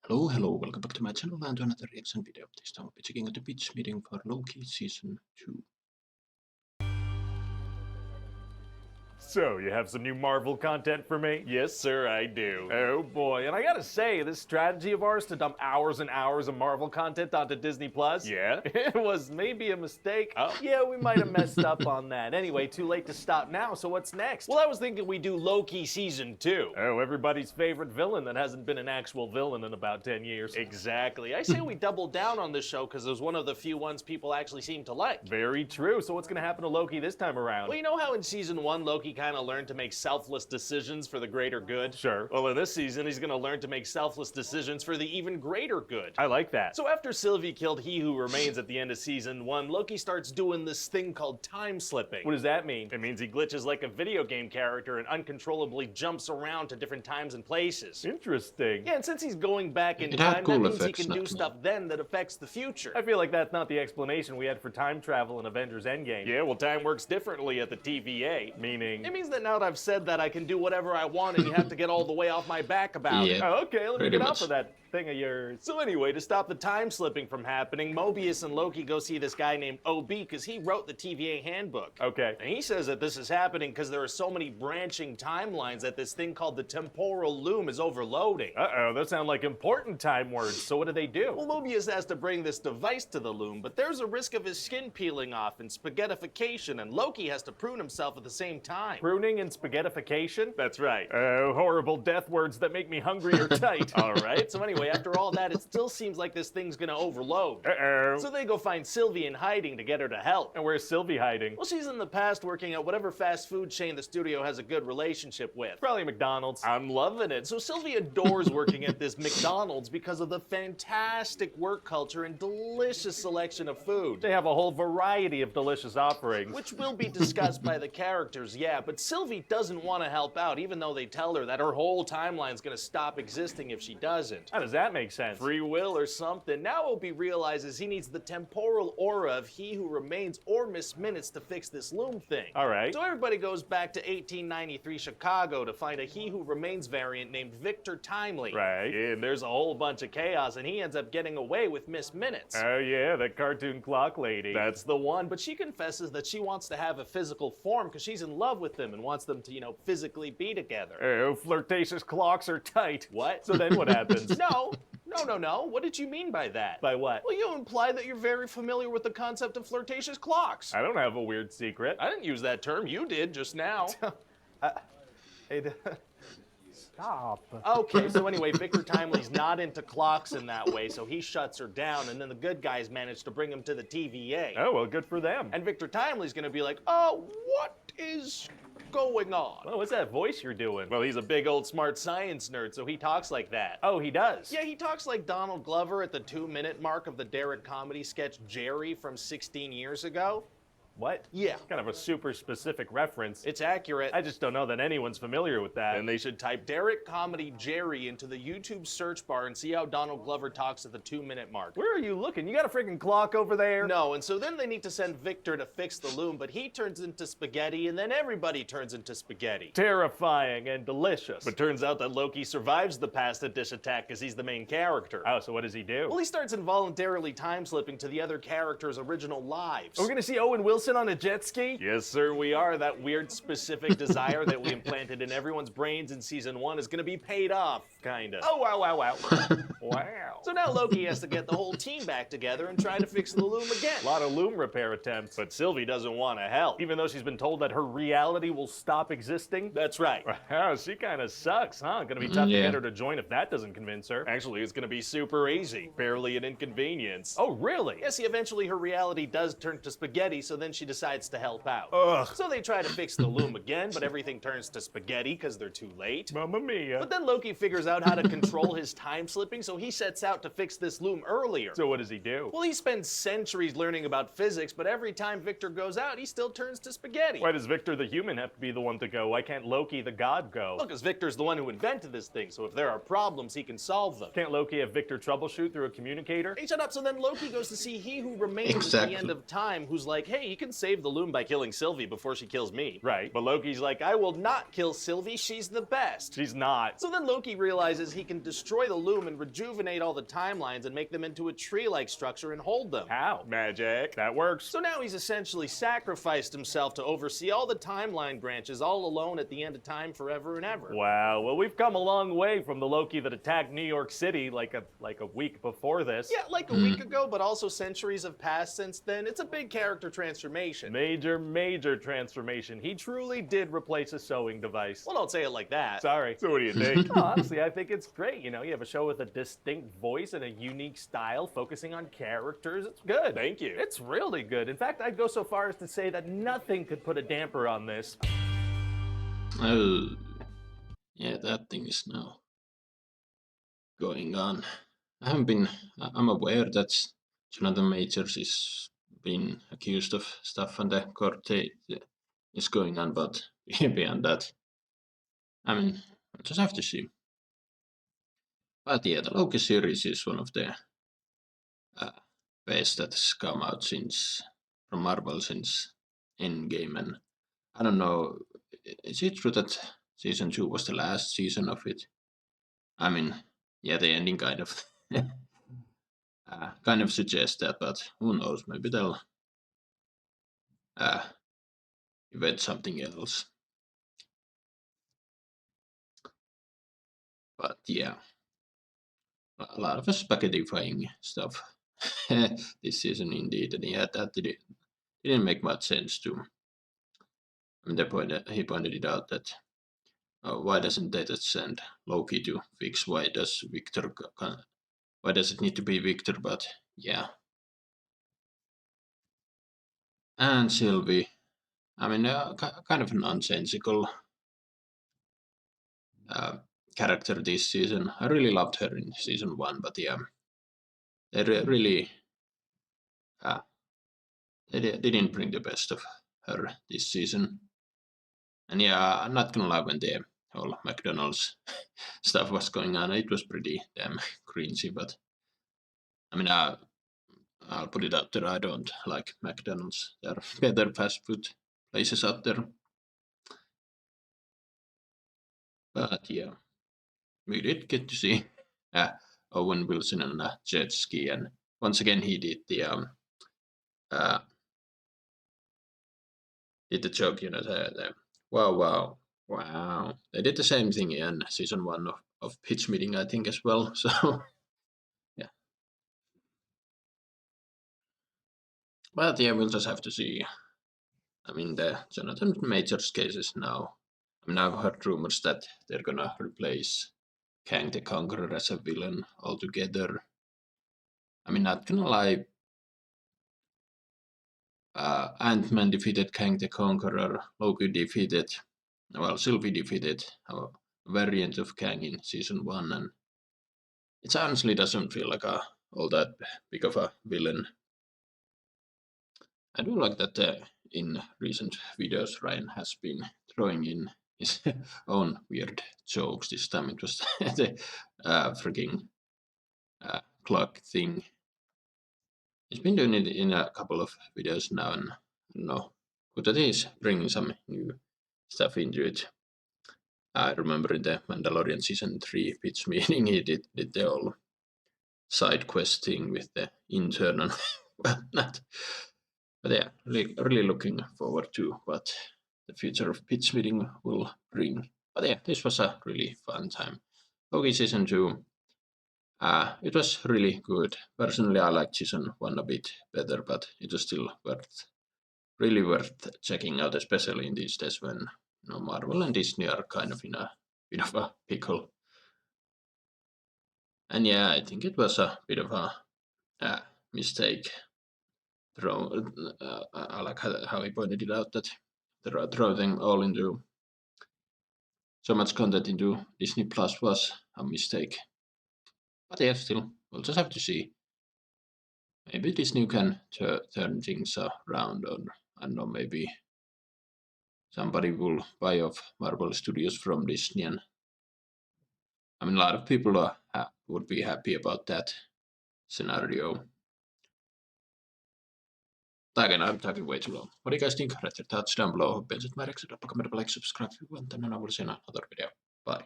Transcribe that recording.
Hello, welcome back to my channel and to another reaction video. This time I'll be checking out the pitch meeting for Loki Season 2. So, you have some new Marvel content for me? Yes, sir, I do. Oh boy, and I gotta say, this strategy of ours to dump hours and hours of Marvel content onto Disney Plus, yeah, it was maybe a mistake. Oh. Yeah, we might have messed up on that. Anyway, too late to stop now, so what's next? Well, I was thinking we do Loki Season 2. Oh, everybody's favorite villain that hasn't been an actual villain in about 10 years. Exactly. I say we double down on this show because it was one of the few ones people actually seem to like. Very true. So what's gonna happen to Loki this time around? Well, you know how in Season 1, Loki kind of learned to make selfless decisions for the greater good? Sure. Well, in this season, he's gonna learn to make selfless decisions for the even greater good. I like that. So after Sylvie killed He Who Remains at the end of Season 1, Loki starts doing this thing called time slipping. What does that mean? It means he glitches like a video game character and uncontrollably jumps around to different times and places. Interesting. Yeah, and since he's going back in It had time, cool that means he effects, can do not stuff then that affects the future. I feel like that's not the explanation we had for time travel in Avengers Endgame. Yeah, well, time works differently at the TVA. Meaning? It means that now that I've said that, I can do whatever I want and you have to get all the way off my back about it. Yeah, Oh, okay, let me pretty get much. off of that thing of yours. So anyway, to stop the time slipping from happening, Mobius and Loki go see this guy named OB because he wrote the TVA handbook. Okay. And he says that this is happening because there are so many branching timelines that this thing called the temporal loom is overloading. Uh-oh, that sound like important time words. So what do they do? Well, Mobius has to bring this device to the loom, but there's a risk of his skin peeling off and spaghettification, and Loki has to prune himself at the same time. Pruning and spaghettification? That's right. Oh, horrible death words that make me hungry or tight. All right, so anyway, after all that, it still seems like this thing's gonna overload. Uh-oh. So they go find Sylvie in hiding to get her to help. And where's Sylvie hiding? Well, she's in the past working at whatever fast food chain the studio has a good relationship with. Probably McDonald's. I'm loving it. So Sylvie adores working at this McDonald's because of the fantastic work culture and delicious selection of food. They have a whole variety of delicious offerings. Which will be discussed by the characters, yeah, but Sylvie doesn't want to help out, even though they tell her that her whole timeline's gonna stop existing if she doesn't. How does that make sense? Free will or something. Now Opie realizes he needs the temporal aura of He Who Remains or Miss Minutes to fix this loom thing. All right. So everybody goes back to 1893 Chicago to find a He Who Remains variant named Victor Timely. Right. And there's a whole bunch of chaos, and he ends up getting away with Miss Minutes. Oh yeah, that cartoon clock lady. That's the one, but she confesses that she wants to have a physical form because she's in love with them and wants them to, physically be together. Oh, flirtatious clocks are tight. What? So then what happens? No. What did you mean by that? By what? Well, you implied that you're very familiar with the concept of flirtatious clocks. I don't have a weird secret. I didn't use that term. You did just now. Stop. Okay, so anyway, Victor Timely's not into clocks in that way, so he shuts her down, and then the good guys manage to bring him to the TVA. Oh, well, good for them. And Victor Timely's gonna be like, what is going on? Well, what's that voice you're doing? Well, he's a big old smart science nerd, so he talks like that. Oh, he does? Yeah, he talks like Donald Glover at the 2-minute mark of the Derek comedy sketch Jerry from 16 years ago. What? Yeah. Kind of a super specific reference. It's accurate. I just don't know that anyone's familiar with that. And they should type Derek Comedy Jerry into the YouTube search bar and see how Donald Glover talks at the 2-minute mark. Where are you looking? You got a freaking clock over there? No, and so then they need to send Victor to fix the loom, but he turns into spaghetti, and then everybody turns into spaghetti. Terrifying and delicious. But turns out that Loki survives the pasta dish attack because he's the main character. Oh, so what does he do? Well, he starts involuntarily time slipping to the other characters' original lives. We're gonna see Owen Wilson on a jet ski? Yes, sir, we are. That weird specific desire that we implanted in everyone's brains in Season 1 is gonna be paid off, kinda. Oh, wow. Wow. So now Loki has to get the whole team back together and try to fix the loom again. A lot of loom repair attempts, but Sylvie doesn't want to help, even though she's been told that her reality will stop existing. That's right. Wow, she kinda sucks, huh? Gonna be tough to get her to join if that doesn't convince her. Actually, it's gonna be super easy. Barely an inconvenience. Oh, really? Yeah, see, eventually her reality does turn to spaghetti, so then she decides to help out. Ugh. So they try to fix the loom again, but everything turns to spaghetti because they're too late. Mamma mia. But then Loki figures out how to control his time slipping, so he sets out to fix this loom earlier. So what does he do? Well, he spends centuries learning about physics, but every time Victor goes out, he still turns to spaghetti. Why does Victor the human have to be the one to go? Why can't Loki the god go? Well, because Victor's the one who invented this thing, so if there are problems, he can solve them. Can't Loki have Victor troubleshoot through a communicator? Hey, shut up. So then Loki goes to see He Who Remains at the end of time, who's like, hey, you can save the loom by killing Sylvie before she kills me. Right. But Loki's like, I will not kill Sylvie, she's the best. She's not. So then Loki realizes he can destroy the loom and rejuvenate rejuvenate all the timelines and make them into a tree-like structure and hold them. How? Magic. That works. So now he's essentially sacrificed himself to oversee all the timeline branches all alone at the end of time forever and ever. Wow. Well, we've come a long way from the Loki that attacked New York City like a week before this. Yeah, like a week ago, but also centuries have passed since then. It's a big character transformation. Major transformation. He truly did replace a sewing device. Well, don't say it like that. Sorry. So what do you think? No, honestly, I think it's great. You know, you have a show with a distinct voice and a unique style, focusing on characters. It's good. Thank you. It's really good. In fact, I'd go so far as to say that nothing could put a damper on this. Oh, yeah, that thing is now going on. I'm aware that Jonathan Majors is being accused of stuff and the court date is going on, but beyond that, I mean, I just have to see. But yeah, the Loki series is one of the best that has come out from Marvel since Endgame, and I don't know, is it true that season 2 was the last season of it? I mean, yeah, the ending kind of kind of suggests that, but who knows? Maybe they'll invent something else. But yeah, a lot of spaghettifying stuff this season indeed, and yeah, that didn't make much sense to. I mean, he pointed it out that why doesn't they just send Loki to fix? Why does Why does it need to be Victor? But yeah, and Sylvie. I mean, kind of nonsensical character this season. I really loved her in season 1, but yeah, they really they didn't bring the best of her this season. And yeah, I'm not gonna lie, when the whole McDonald's stuff was going on, it was pretty damn cringy. But I mean, I'll put it out there, I don't like McDonald's. There are better fast food places out there. But yeah, we did get to see Owen Wilson on a jet ski, and once again he did the joke, you know, the wow. They did the same thing in season 1 of Pitch Meeting, I think, as well. So yeah, but yeah, we'll just have to see. I mean, the Jonathan Majors cases now. I mean, I've heard rumors that they're gonna replace Kang the Conqueror as a villain altogether. I mean, not gonna lie, Ant-Man defeated Kang the Conqueror, Loki defeated, well, Sylvie defeated a variant of Kang in season 1, and it honestly doesn't feel like all that big of a villain. I do like that in recent videos Ryan has been throwing in his own weird jokes. This time it was the freaking clock thing. He's been doing it in a couple of videos now, and I don't know, good that he's bringing some new stuff into it. I remember in the Mandalorian season 3 pitch meeting, he did the whole side quest thing with the intern and whatnot. But yeah, really looking forward to what the future of pitch meeting will bring. But yeah, this was a really fun time. Loki season 2, it was really good. Personally, I liked season 1 a bit better, but it was still really worth checking out, especially in these days when Marvel and Disney are kind of in a bit of a pickle. And yeah, I think it was a bit of a mistake. I like how he pointed it out, that throwing all into so much content into Disney Plus was a mistake. But yeah, still, we'll just have to see. Maybe Disney can turn things around, or I don't know, maybe somebody will buy off Marvel Studios from Disney, and I mean, a lot of people would be happy about that scenario. Again, I'm talking way too long. What do you guys think? Write your thoughts down below. Hope you enjoyed my reaction. Don't forget to like, subscribe if you want, and then I will see you in another video. Bye.